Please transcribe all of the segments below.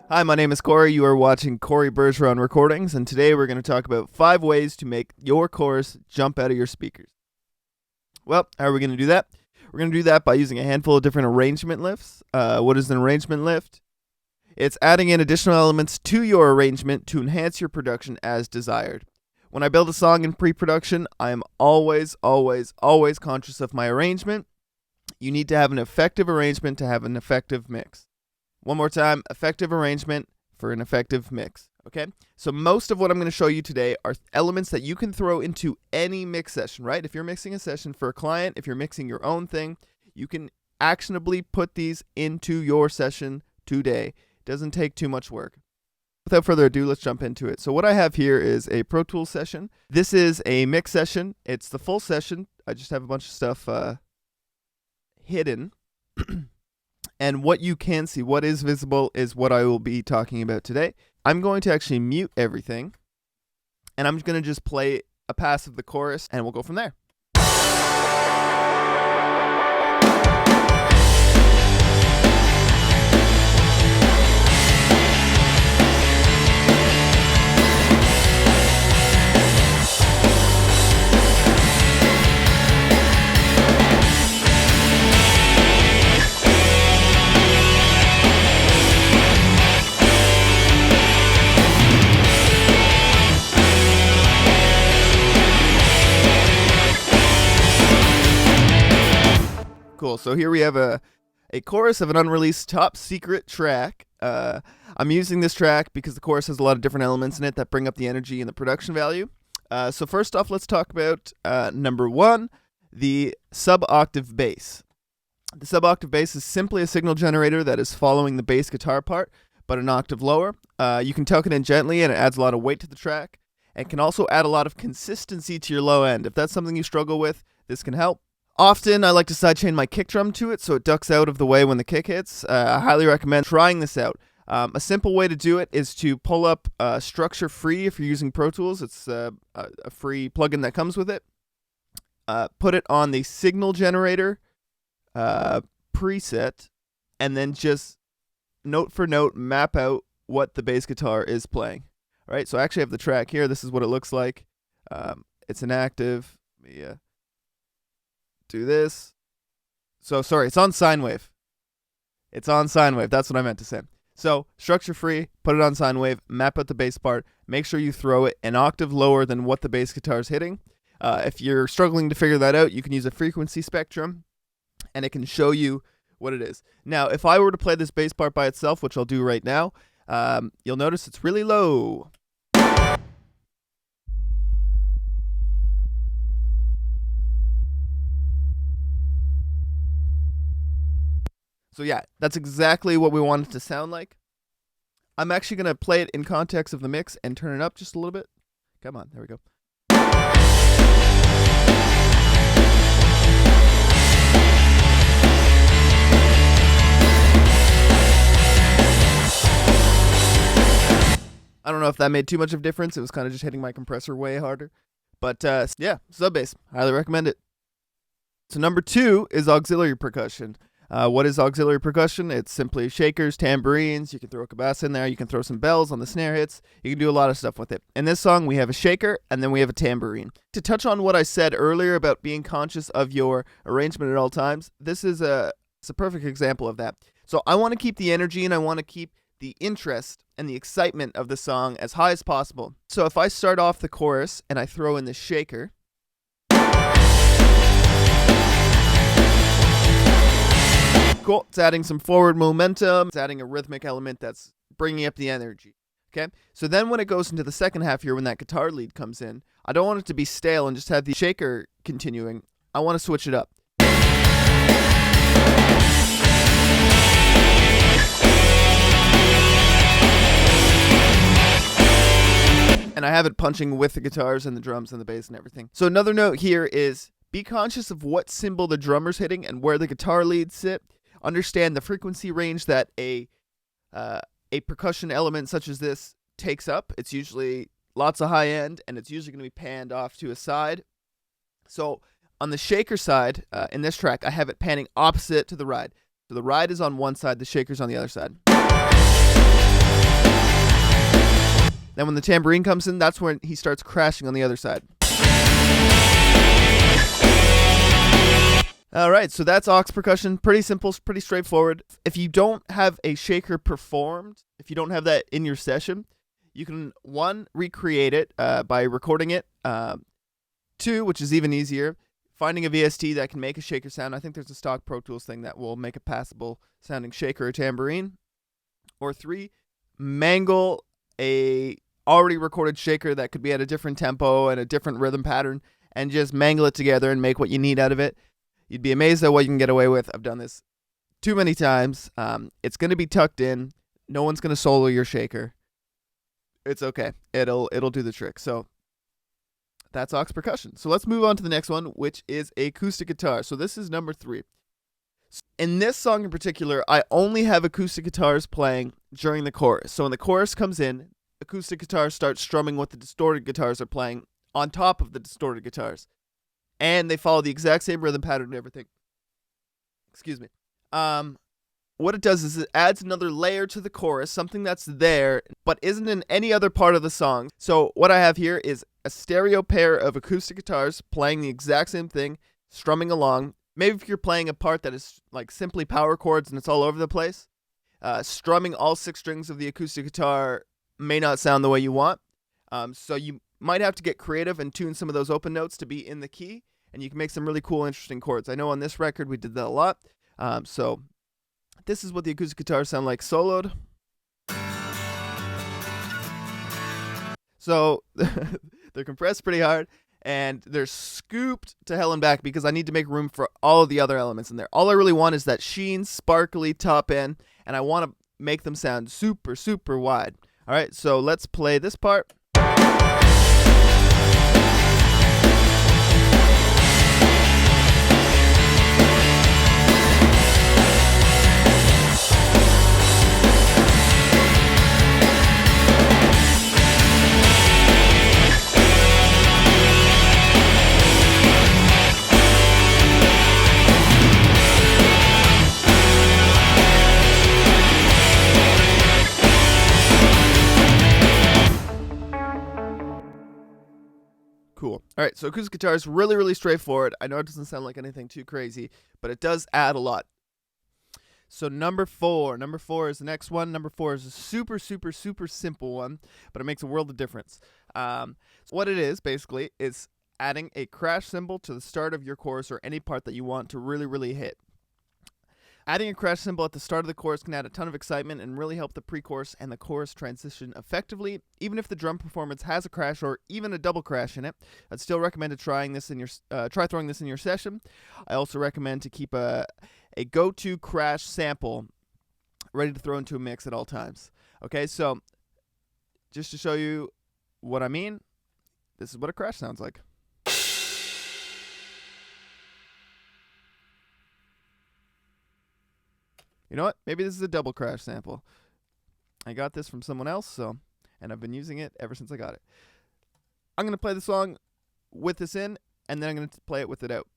Hi, my name is Corey. You are watching Corybergeron Recordings, and today we're going to talk about 5 ways to make your chorus jump out of your speakers. Well, how are we going to do that? We're going to do that by using a handful of different arrangement lifts. What is an arrangement lift? It's adding in additional elements to your arrangement to enhance your production as desired. When I build a song in pre-production, I am always conscious of my arrangement. You need to have an effective arrangement to have an effective mix. One more time, effective arrangement for an effective mix, okay? So most of what I'm going to show you today are elements that you can throw into any mix session, right? If you're mixing a session for a client, if you're mixing your own thing, you can actionably put these into your session today. It doesn't take too much work. Without further ado, let's jump into it. So what I have here is a Pro Tools session. This is a mix session. It's the full session. I just have a bunch of stuff hidden. And what you can see, what is visible, is what I will be talking about today. I'm going to actually mute everything, and I'm going to just play a pass of the chorus, and we'll go from there. Cool, so here we have a chorus of an unreleased top secret track. I'm using this track because the chorus has a lot of different elements in it that bring up the energy and the production value. So first off, let's talk about number 1, the sub-octave bass. The sub-octave bass is simply a signal generator that is following the bass guitar part, but an octave lower. You can tuck it in gently, and it adds a lot of weight to the track, and can also add a lot of consistency to your low end. If that's something you struggle with, this can help. Often, I like to sidechain my kick drum to it so it ducks out of the way when the kick hits. I highly recommend trying this out. A simple way to do it is to pull up Structure Free if you're using Pro Tools. It's a free plugin that comes with it. Put it on the signal generator preset, and then just note for note map out what the bass guitar is playing. All right, so I actually have the track here. This is what it looks like. It's an active. Let me do this. So, sorry, it's on sine wave. It's on sine wave. That's what I meant to say. So, structure free, put it on sine wave, map out the bass part, make sure you throw it an octave lower than what the bass guitar is hitting. If you're struggling to figure that out, you can use a frequency spectrum, and it can show you what it is. Now, if I were to play this bass part by itself, which I'll do right now, you'll notice it's really low. So yeah, that's exactly what we want it to sound like. I'm actually going to play it in context of the mix and turn it up just a little bit. Come on, there we go. I don't know if that made too much of a difference. It was kind of just hitting my compressor way harder. But yeah, sub bass. Highly recommend it. So number 2 is auxiliary percussion. What is auxiliary percussion? It's simply shakers, tambourines. You can throw a bass in there. You can throw some bells on the snare hits. You can do a lot of stuff with it. In this song, we have a shaker, and then we have a tambourine. To touch on what I said earlier about being conscious of your arrangement at all times, this is it's a perfect example of that. So I want to keep the energy, and I want to keep the interest and the excitement of the song as high as possible. So if I start off the chorus, and I throw in the shaker, cool. It's adding some forward momentum. It's adding a rhythmic element that's bringing up the energy. Okay? So then when it goes into the second half here, when that guitar lead comes in, I don't want it to be stale and just have the shaker continuing. I want to switch it up. And I have it punching with the guitars and the drums and the bass and everything. So another note here is be conscious of what cymbal the drummer's hitting and where the guitar leads sit. Understand the frequency range that a percussion element such as this takes up. It's usually lots of high end, and it's usually going to be panned off to a side. So on the shaker side, in this track, I have it panning opposite to the ride. So the ride is on one side, the shaker's on the other side. Then when the tambourine comes in, that's when he starts crashing on the other side. All right, so that's aux percussion. Pretty simple, pretty straightforward. If you don't have a shaker performed, if you don't have that in your session, you can, 1, recreate it by recording it. 2, which is even easier, finding a VST that can make a shaker sound. I think there's a stock Pro Tools thing that will make a passable sounding shaker or tambourine. Or 3, mangle a already recorded shaker that could be at a different tempo and a different rhythm pattern, and just mangle it together and make what you need out of it. You'd be amazed at what you can get away with. I've done this too many times. It's going to be tucked in. No one's going to solo your shaker. It's okay. It'll do the trick. So that's aux percussion. So let's move on to the next one, which is acoustic guitar. So this is number 3. In this song in particular, I only have acoustic guitars playing during the chorus. So when the chorus comes in, acoustic guitars start strumming what the distorted guitars are playing on top of the distorted guitars. And they follow the exact same rhythm pattern and everything. Excuse me. What it does is it adds another layer to the chorus, something that's there, but isn't in any other part of the song. So what I have here is a stereo pair of acoustic guitars playing the exact same thing, strumming along. Maybe if you're playing a part that is like simply power chords and it's all over the place, strumming all 6 strings of the acoustic guitar may not sound the way you want. So you might have to get creative and tune some of those open notes to be in the key, and you can make some really cool, interesting chords. I know on this record we did that a lot. So this is what the acoustic guitars sound like soloed. So they're compressed pretty hard, and they're scooped to hell and back because I need to make room for all of the other elements in there. All I really want is that sheen, sparkly top end, and I want to make them sound super, super wide. All right, so let's play this part. Cool. All right, so acoustic guitar is really, really straightforward. I know it doesn't sound like anything too crazy, but it does add a lot. So number 4 is the next one. Number 4 is a super, super, super simple one, but it makes a world of difference. So what it is, basically, is adding a crash cymbal to the start of your chorus or any part that you want to really, really hit. Adding a crash cymbal at the start of the chorus can add a ton of excitement and really help the pre-chorus and the chorus transition effectively. Even if the drum performance has a crash or even a double crash in it, I'd still recommend try throwing this in your session. I also recommend to keep a go-to crash sample ready to throw into a mix at all times. Okay, so just to show you what I mean, this is what a crash sounds like. You know what? Maybe this is a double crash sample. I got this from someone else, and I've been using it ever since I got it. I'm going to play the song with this in, and then I'm going to play it with it out.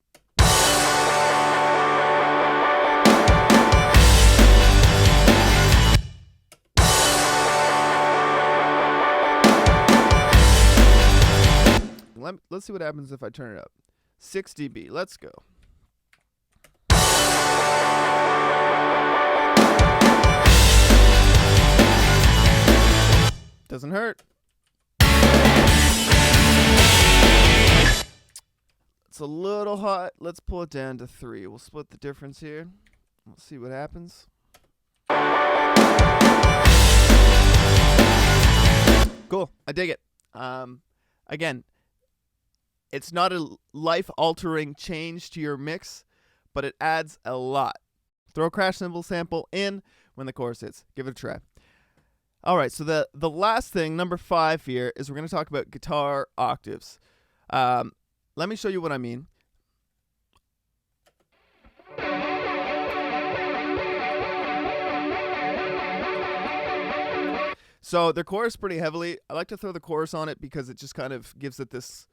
Let's see what happens if I turn it up. 6 dB. Let's go. Doesn't hurt. It's a little hot. Let's pull it down to 3. We'll split the difference here. Let's see what happens. Cool. I dig it. Again, it's not a life-altering change to your mix, but it adds a lot. Throw a crash cymbal sample in when the chorus hits. Give it a try. All right, so the last thing, number 5 here, is we're going to talk about guitar octaves. Let me show you what I mean. So the chorus pretty heavily. I like to throw the chorus on it because it just kind of gives it this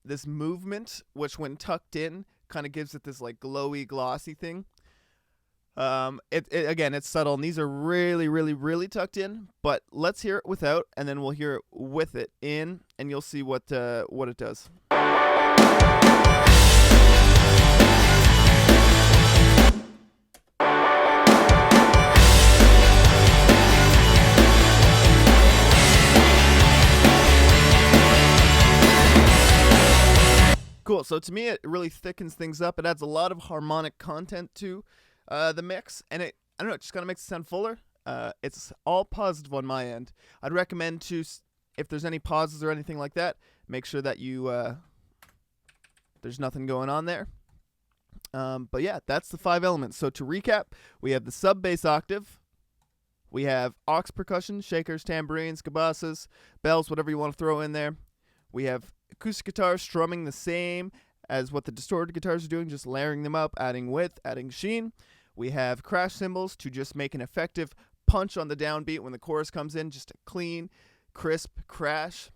this movement, which when tucked in kind of gives it this like glowy, glossy thing. Again, it's subtle, and these are really, really, really tucked in. But let's hear it without, and then we'll hear it with it in, and you'll see what it does. Cool. So to me, it really thickens things up. It adds a lot of harmonic content to the mix, and I don't know, it just kind of makes it sound fuller. It's all positive on my end. I'd recommend if there's any pauses or anything like that, make sure that there's nothing going on there. But yeah, that's the 5 elements. So to recap, we have the sub bass octave. We have aux percussion, shakers, tambourines, cabasas, bells, whatever you want to throw in there. We have acoustic guitars strumming the same as what the distorted guitars are doing, just layering them up, adding width, adding sheen. We have crash cymbals to just make an effective punch on the downbeat when the chorus comes in, just a clean, crisp crash.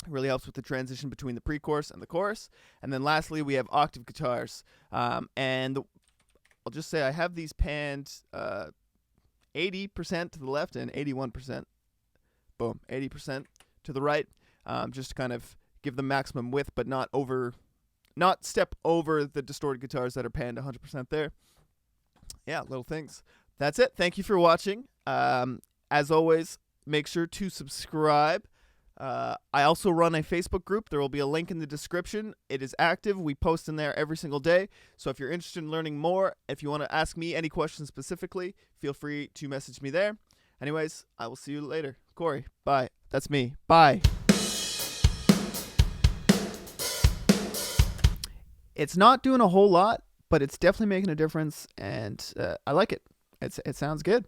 It really helps with the transition between the pre-chorus and the chorus. And then lastly, we have octave guitars. I'll just say I have these panned 80% to the left and 81%. Boom, 80% to the right. Just to kind of give them maximum width, but not step over the distorted guitars that are panned 100% there. Yeah, little things. That's it. Thank you for watching. As always, make sure to subscribe. I also run a Facebook group. There will be a link in the description. It is active. We post in there every single day. So if you're interested in learning more, if you want to ask me any questions specifically, feel free to message me there. Anyways, I will see you later. Corey, bye. That's me. Bye. It's not doing a whole lot, but it's definitely making a difference, and I like it. It sounds good.